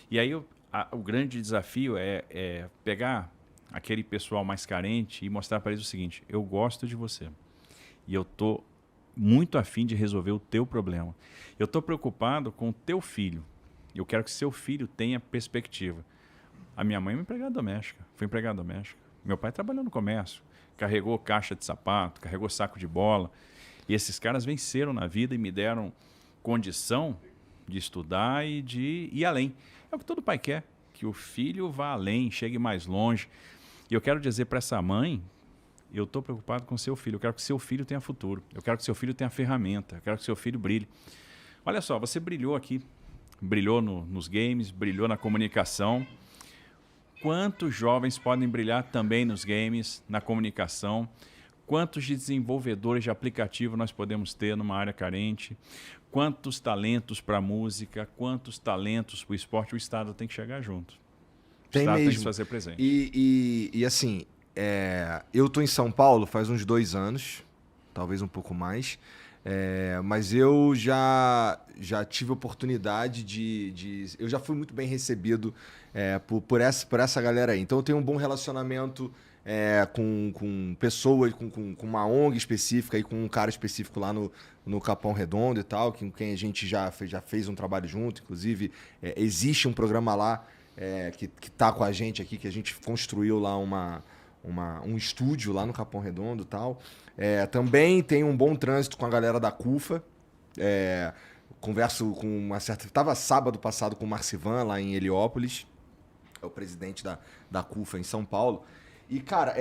E aí o grande desafio é pegar aquele pessoal mais carente e mostrar para eles o seguinte: eu gosto de você e eu tô muito afim de resolver o teu problema. Eu estou preocupado com o teu filho. Eu quero que seu filho tenha perspectiva. A minha mãe é uma empregada doméstica, foi empregada doméstica. Meu pai trabalhou no comércio, carregou caixa de sapato, carregou saco de bola. E esses caras venceram na vida e me deram condição de estudar e de ir além. É o que todo pai quer, que o filho vá além, chegue mais longe. E eu quero dizer para essa mãe, eu estou preocupado com seu filho, eu quero que seu filho tenha futuro, eu quero que seu filho tenha ferramenta, eu quero que seu filho brilhe. Olha só, você brilhou aqui, brilhou nos games, brilhou na comunicação. Quantos jovens podem brilhar também nos games, na comunicação? Quantos desenvolvedores de aplicativo nós podemos ter numa área carente? Quantos talentos para a música? Quantos talentos para o esporte? O Estado tem que chegar junto. O Tem Estado mesmo. tem que se fazer presente. E assim, eu tô em São Paulo faz uns 2 anos, talvez um pouco mais. Mas eu já tive oportunidade eu já fui muito bem recebido por essa galera aí. Então eu tenho um bom relacionamento com pessoas, com uma ONG específica e com um cara específico lá no Capão Redondo e tal, com quem a gente já fez um trabalho junto. Inclusive, existe um programa lá que tá com a gente aqui, que a gente construiu lá um estúdio lá no Capão Redondo e tal. Também tenho um bom trânsito com a galera da CUFA. Converso com uma certa... Estava sábado passado com o Marcivan lá em Heliópolis. É o presidente da CUFA em São Paulo. E, cara,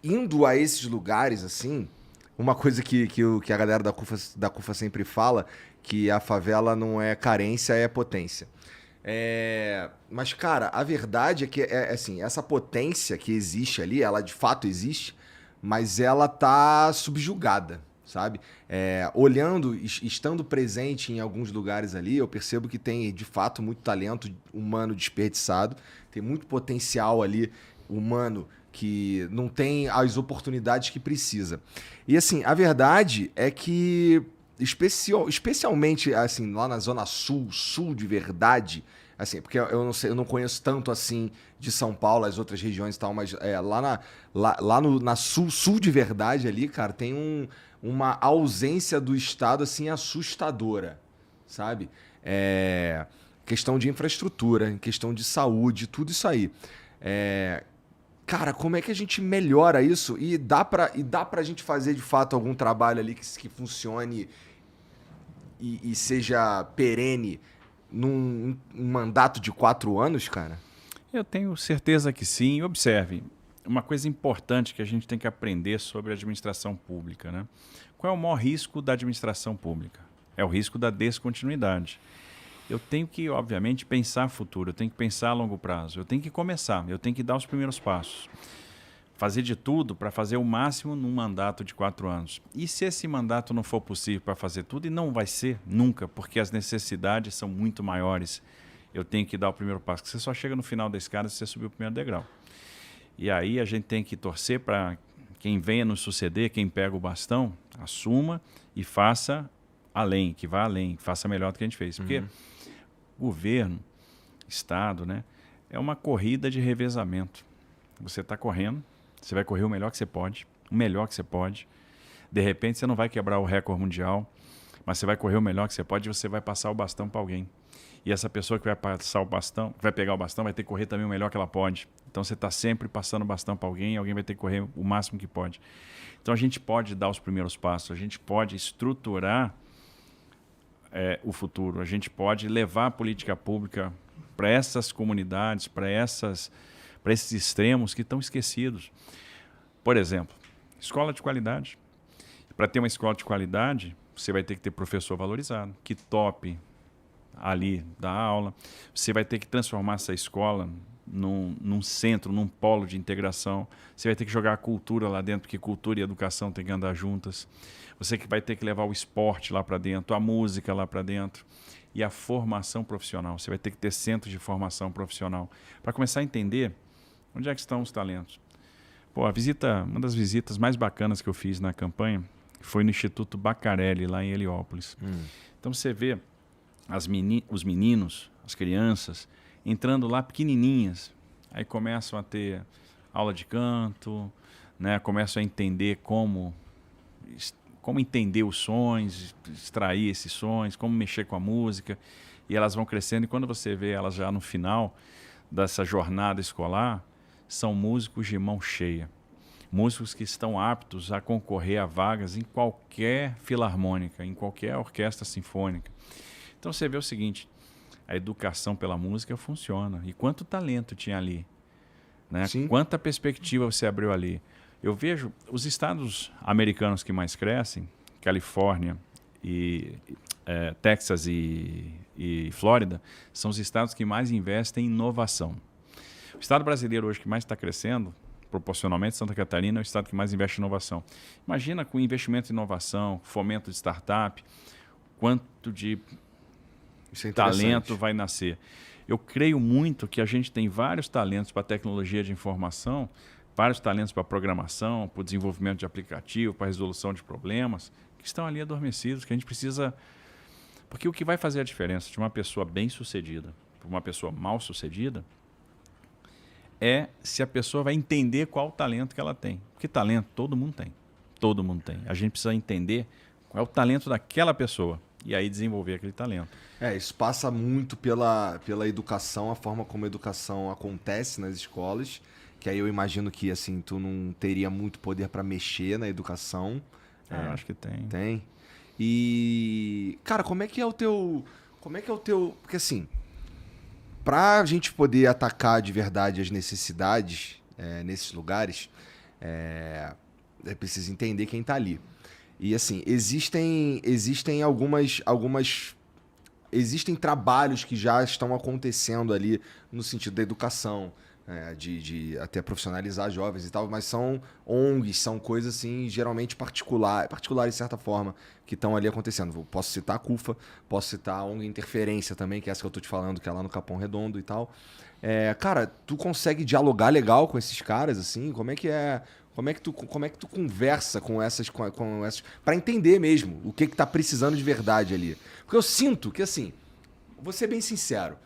indo a esses lugares, assim, uma coisa que a galera da CUFA sempre fala, que a favela não é carência, é potência. Mas, cara, a verdade é que assim, essa potência que existe ali, ela de fato existe, mas ela tá subjugada, sabe? Estando presente em alguns lugares ali, eu percebo que tem de fato muito talento humano desperdiçado, tem muito potencial ali humano que não tem as oportunidades que precisa. E assim, a verdade é que especialmente assim, lá na Zona Sul de verdade, assim, porque eu não sei, eu não conheço tanto assim de São Paulo, as outras regiões e tal, mas lá na sul de verdade ali, cara, tem uma ausência do Estado assim assustadora, sabe? Questão de infraestrutura, questão de saúde, tudo isso aí. Cara, como é que a gente melhora isso? E dá pra gente fazer de fato algum trabalho ali que funcione e seja perene num mandato de 4 anos, cara? Eu tenho certeza que sim. Observe, uma coisa importante que a gente tem que aprender sobre a administração pública, né? Qual é o maior risco da administração pública? É o risco da descontinuidade. Eu tenho que, obviamente, pensar futuro, eu tenho que pensar a longo prazo, eu tenho que começar, eu tenho que dar os primeiros passos. Fazer de tudo para fazer o máximo num mandato de 4 anos. E se esse mandato não for possível para fazer tudo, e não vai ser nunca, porque as necessidades são muito maiores, eu tenho que dar o primeiro passo. Você só chega no final da escada se você subir o primeiro degrau. E aí a gente tem que torcer para quem venha nos suceder, quem pega o bastão, assuma e faça além, que vá além, que faça melhor do que a gente fez. Porque governo, Estado, né, é uma corrida de revezamento. Você está correndo, você vai correr o melhor que você pode, o melhor que você pode. De repente você não vai quebrar o recorde mundial, mas você vai correr o melhor que você pode e você vai passar o bastão para alguém. E essa pessoa que vai passar o bastão, vai pegar o bastão, vai ter que correr também o melhor que ela pode. Então você está sempre passando o bastão para alguém, alguém vai ter que correr o máximo que pode. Então a gente pode dar os primeiros passos, a gente pode estruturar o futuro, a gente pode levar a política pública para essas comunidades, para esses extremos que estão esquecidos. Por exemplo, escola de qualidade. Para ter uma escola de qualidade, você vai ter que ter professor valorizado, que tope ali da aula. Você vai ter que transformar essa escola num centro, num polo de integração. Você vai ter que jogar a cultura lá dentro, porque cultura e educação têm que andar juntas. Você que vai ter que levar o esporte lá para dentro, a música lá para dentro e a formação profissional. Você vai ter que ter centros de formação profissional para começar a entender onde é que estão os talentos. Pô, uma das visitas mais bacanas que eu fiz na campanha foi no Instituto Bacarelli, lá em Heliópolis. Então você vê os meninos, as crianças, entrando lá pequenininhas. Aí começam a ter aula de canto, né? Começam a entender como entender os sons, extrair esses sons, como mexer com a música. E elas vão crescendo. E quando você vê elas já no final dessa jornada escolar, são músicos de mão cheia. Músicos que estão aptos a concorrer a vagas em qualquer filarmônica, em qualquer orquestra sinfônica. Então você vê o seguinte, a educação pela música funciona. E quanto talento tinha ali, né? Quanta perspectiva você abriu ali. Eu vejo os estados americanos que mais crescem, Califórnia, Texas e Flórida, são os estados que mais investem em inovação. O estado brasileiro hoje que mais está crescendo, proporcionalmente, Santa Catarina é o estado que mais investe em inovação. Imagina com investimento em inovação, fomento de startup, quanto de talento vai nascer. Eu creio muito que a gente tem vários talentos para tecnologia de informação, vários talentos para programação, para o desenvolvimento de aplicativo, para a resolução de problemas, que estão ali adormecidos, que a gente precisa... Porque o que vai fazer a diferença de uma pessoa bem-sucedida para uma pessoa mal-sucedida é se a pessoa vai entender qual o talento que ela tem. Porque talento todo mundo tem. Todo mundo tem. A gente precisa entender qual é o talento daquela pessoa e aí desenvolver aquele talento. Isso passa muito pela educação, a forma como a educação acontece nas escolas, que aí eu imagino que assim, tu não teria muito poder para mexer na educação. Acho que tem. Tem. E, cara, como é que é o teu... Porque assim, pra gente poder atacar de verdade as necessidades nesses lugares, é preciso entender quem tá ali. E assim, existem existem trabalhos que já estão acontecendo ali no sentido da educação, de até profissionalizar jovens e tal, mas são ONGs, são coisas assim, geralmente particulares de certa forma, que estão ali acontecendo. Posso citar a CUFA, posso citar a ONG Interferência também, que é essa que eu tô te falando, que é lá no Capão Redondo e tal. Cara, tu consegue dialogar legal com esses caras, assim? Como é que tu conversa com essas para entender mesmo o que tá precisando de verdade ali? Porque eu sinto que, assim, vou ser bem sincero,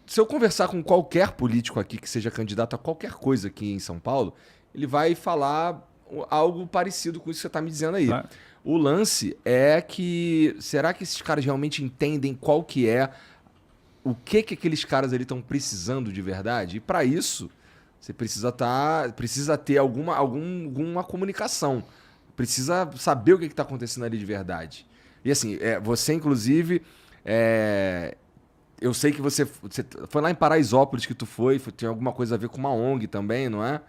se eu conversar com qualquer político aqui que seja candidato a qualquer coisa aqui em São Paulo, ele vai falar algo parecido com isso que você está me dizendo aí. Claro. O lance é que... Será que esses caras realmente entendem qual que é... O que aqueles caras ali estão precisando de verdade? E para isso, você precisa ter alguma comunicação. Precisa saber o que está acontecendo ali de verdade. E assim, você inclusive... Eu sei que você foi lá em Paraisópolis que tu tem alguma coisa a ver com uma ONG também, não é?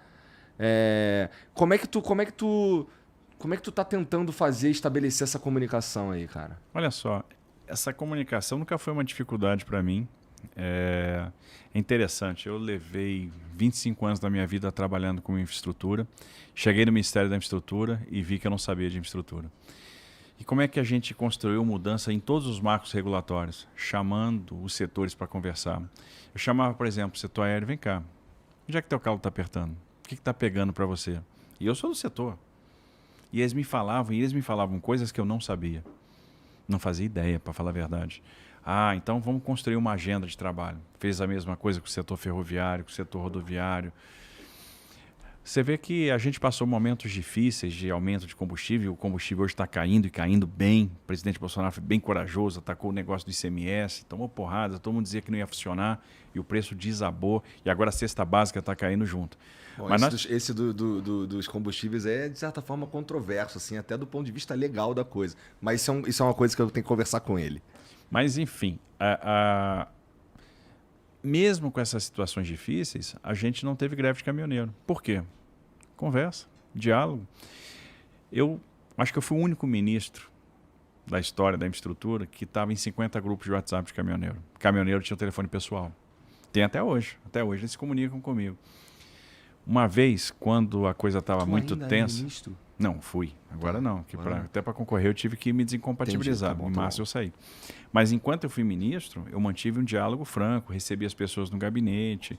Como é que tu tá tentando estabelecer essa comunicação aí, cara? Olha só, essa comunicação nunca foi uma dificuldade para mim. É interessante, eu levei 25 anos da minha vida trabalhando com infraestrutura, cheguei no Ministério da Infraestrutura e vi que eu não sabia de infraestrutura. E como é que a gente construiu mudança em todos os marcos regulatórios, chamando os setores para conversar? Eu chamava, por exemplo, o setor aéreo, vem cá, onde é que teu calo está apertando? O que está pegando para você? E eu sou do setor. E eles me falavam coisas que eu não sabia. Não fazia ideia, para falar a verdade. Então vamos construir uma agenda de trabalho. Fez a mesma coisa com o setor ferroviário, com o setor rodoviário. Você vê que a gente passou momentos difíceis de aumento de combustível. O combustível hoje está caindo e caindo bem. O presidente Bolsonaro foi bem corajoso, atacou o negócio do ICMS, tomou porrada, todo mundo dizia que não ia funcionar e o preço desabou. E agora a cesta básica está caindo junto. Bom, esse dos combustíveis é, de certa forma, controverso, assim, até do ponto de vista legal da coisa. Mas isso é uma coisa que eu tenho que conversar com ele. Mas, enfim, mesmo com essas situações difíceis, a gente não teve greve de caminhoneiro. Por quê? Conversa, diálogo. Eu acho que eu fui o único ministro da história da infraestrutura que estava em 50 grupos de WhatsApp de caminhoneiro. Caminhoneiro tinha o telefone pessoal. Tem até hoje. Até hoje eles se comunicam comigo. Uma vez, quando a coisa estava muito tensa... Não, fui. Agora não. Até para concorrer eu tive que me desincompatibilizar. Entendi, em março eu saí. Mas enquanto eu fui ministro, eu mantive um diálogo franco, recebi as pessoas no gabinete,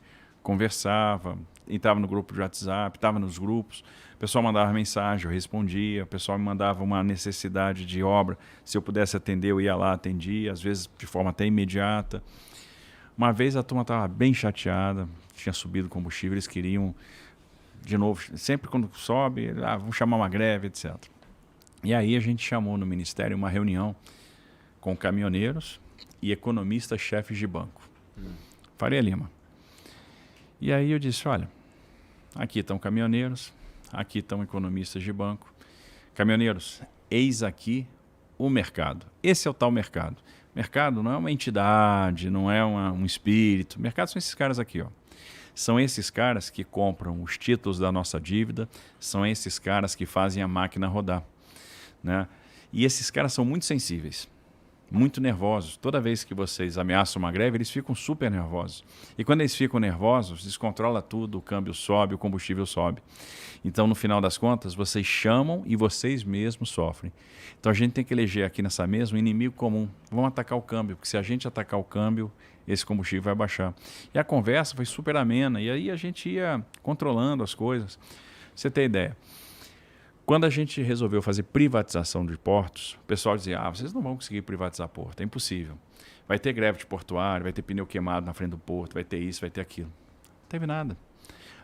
conversava, entrava no grupo de WhatsApp, estava nos grupos, o pessoal mandava mensagem, eu respondia, o pessoal me mandava uma necessidade de obra, se eu pudesse atender, eu ia lá, atendia, às vezes de forma até imediata. Uma vez a turma estava bem chateada, tinha subido o combustível, eles queriam, de novo, sempre quando sobe, vamos chamar uma greve, etc. E aí a gente chamou no Ministério uma reunião com caminhoneiros e economistas-chefes de banco. Faria Lima. E aí eu disse, olha, aqui estão caminhoneiros, aqui estão economistas de banco. Caminhoneiros, eis aqui o mercado. Esse é o tal mercado. Mercado não é uma entidade, não é um espírito. Mercado são esses caras aqui, ó. São esses caras que compram os títulos da nossa dívida, são esses caras que fazem a máquina rodar, né? E esses caras são muito sensíveis, muito nervosos. Toda vez que vocês ameaçam uma greve, eles ficam super nervosos. E quando eles ficam nervosos, descontrola tudo, o câmbio sobe, o combustível sobe. Então, no final das contas, vocês chamam e vocês mesmos sofrem. Então, a gente tem que eleger aqui nessa mesa um inimigo comum. Vamos atacar o câmbio, porque se a gente atacar o câmbio, esse combustível vai baixar. E a conversa foi super amena, e aí a gente ia controlando as coisas. Pra você ter ideia. Quando a gente resolveu fazer privatização de portos, o pessoal dizia, vocês não vão conseguir privatizar porto, é impossível. Vai ter greve de portuário, vai ter pneu queimado na frente do porto, vai ter isso, vai ter aquilo. Não teve nada.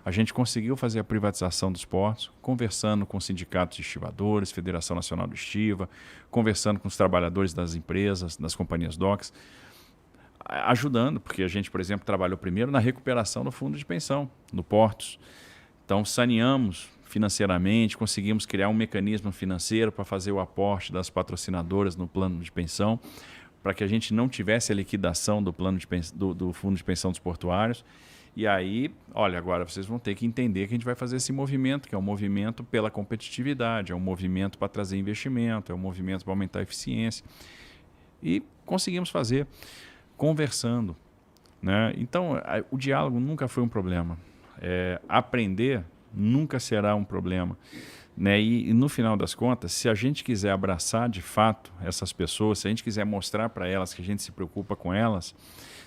A gente conseguiu fazer a privatização dos portos, conversando com sindicatos de estivadores, Federação Nacional de Estiva, conversando com os trabalhadores das empresas, das companhias docks, ajudando, porque a gente, por exemplo, trabalhou primeiro na recuperação do fundo de pensão, no portos. Então, saneamos financeiramente, conseguimos criar um mecanismo financeiro para fazer o aporte das patrocinadoras no plano de pensão, para que a gente não tivesse a liquidação do plano de do fundo de pensão dos portuários. E aí, olha, agora vocês vão ter que entender que a gente vai fazer esse movimento, que é um movimento pela competitividade, é um movimento para trazer investimento, é um movimento para aumentar a eficiência. E conseguimos fazer conversando, né? Então, o diálogo nunca foi um problema. Aprender nunca será um problema, né? E no final das contas, se a gente quiser abraçar de fato essas pessoas, se a gente quiser mostrar para elas que a gente se preocupa com elas,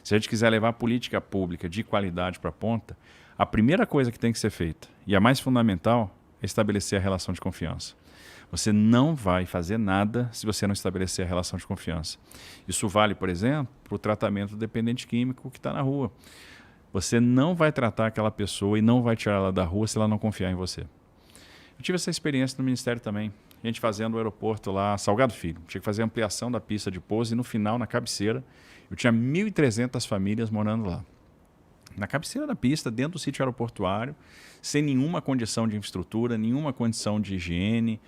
se a gente quiser levar política pública de qualidade para a ponta, a primeira coisa que tem que ser feita, e a mais fundamental, é estabelecer a relação de confiança. Você não vai fazer nada se você não estabelecer a relação de confiança. Isso vale, por exemplo, para o tratamento do dependente químico que está na rua. Você não vai tratar aquela pessoa e não vai tirar ela da rua se ela não confiar em você. Eu tive essa experiência no Ministério também. A gente fazendo o aeroporto lá, Salgado Filho. Tinha que fazer a ampliação da pista de pouso e no final, na cabeceira, eu tinha 1.300 famílias morando lá. Na cabeceira da pista, dentro do sítio aeroportuário, sem nenhuma condição de infraestrutura, nenhuma condição de higiene,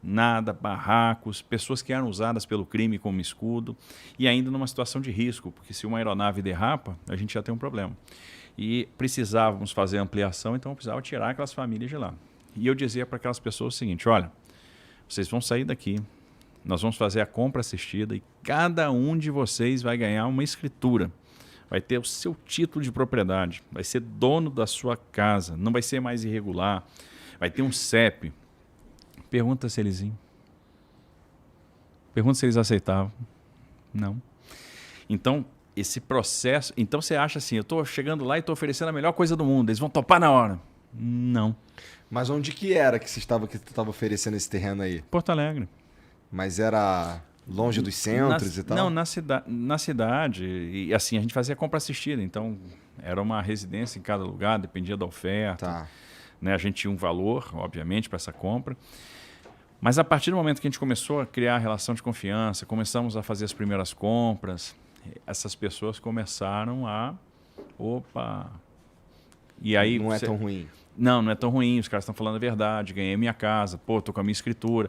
nada, barracos, pessoas que eram usadas pelo crime como escudo e ainda numa situação de risco, porque se uma aeronave derrapa, a gente já tem um problema. E precisávamos fazer ampliação, então eu precisava tirar aquelas famílias de lá. E eu dizia para aquelas pessoas o seguinte, olha, vocês vão sair daqui, nós vamos fazer a compra assistida e cada um de vocês vai ganhar uma escritura, vai ter o seu título de propriedade, vai ser dono da sua casa, não vai ser mais irregular, vai ter um CEP. Pergunta se eles iam. Pergunta se eles aceitavam. Não. Então, esse processo... Então, você acha assim, eu estou chegando lá e estou oferecendo a melhor coisa do mundo, eles vão topar na hora. Não. Mas onde que era que você estava oferecendo esse terreno aí? Porto Alegre. Mas era longe dos centros e tal? Não, na cidade. E assim, a gente fazia compra assistida. Então, era uma residência em cada lugar, dependia da oferta. Tá. Né? A gente tinha um valor, obviamente, para essa compra. Mas a partir do momento que a gente começou a criar a relação de confiança, começamos a fazer as primeiras compras, essas pessoas começaram a... Opa! E aí não é tão ruim. Não é tão ruim, os caras estão falando a verdade, ganhei minha casa, pô, tô com a minha escritura.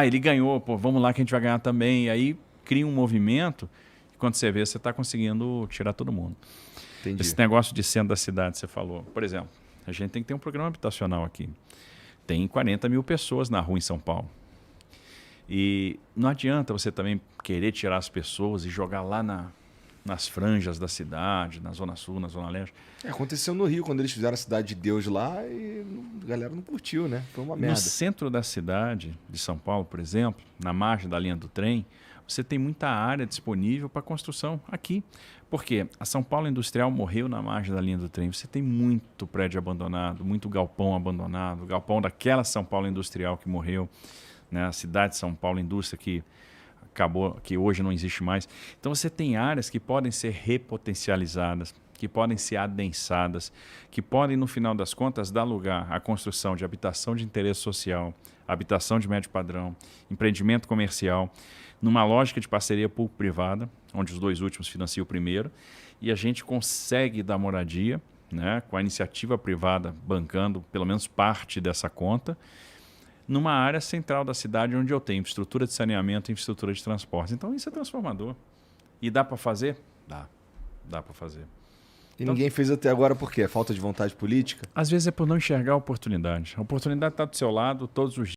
Ele ganhou, pô, vamos lá que a gente vai ganhar também. E aí cria um movimento e quando você vê, você está conseguindo tirar todo mundo. Entendi. Esse negócio de centro da cidade, você falou. Por exemplo, a gente tem que ter um programa habitacional aqui. Tem 40 mil pessoas na rua em São Paulo. E não adianta você também querer tirar as pessoas e jogar lá nas franjas da cidade, na Zona Sul, na Zona Leste. Aconteceu no Rio, quando eles fizeram a Cidade de Deus lá e a galera não curtiu, né? Foi uma merda. No centro da cidade de São Paulo, por exemplo, na margem da linha do trem, você tem muita área disponível para construção aqui. Por quê? A São Paulo Industrial morreu na margem da linha do trem. Você tem muito prédio abandonado, muito galpão abandonado, galpão daquela São Paulo Industrial que morreu, né? A cidade de São Paulo Indústria que acabou, que hoje não existe mais. Então você tem áreas que podem ser repotencializadas, que podem ser adensadas, que podem, no final das contas, dar lugar à construção de habitação de interesse social, habitação de médio padrão, empreendimento comercial, numa lógica de parceria público-privada, onde os dois últimos financiam o primeiro, e a gente consegue dar moradia, né, com a iniciativa privada bancando pelo menos parte dessa conta, numa área central da cidade onde eu tenho infraestrutura de saneamento e infraestrutura de transporte. Então isso é transformador. E dá para fazer? Dá para fazer. E ninguém fez até agora por quê? Falta de vontade política? Às vezes é por não enxergar a oportunidade. A oportunidade está do seu lado todos os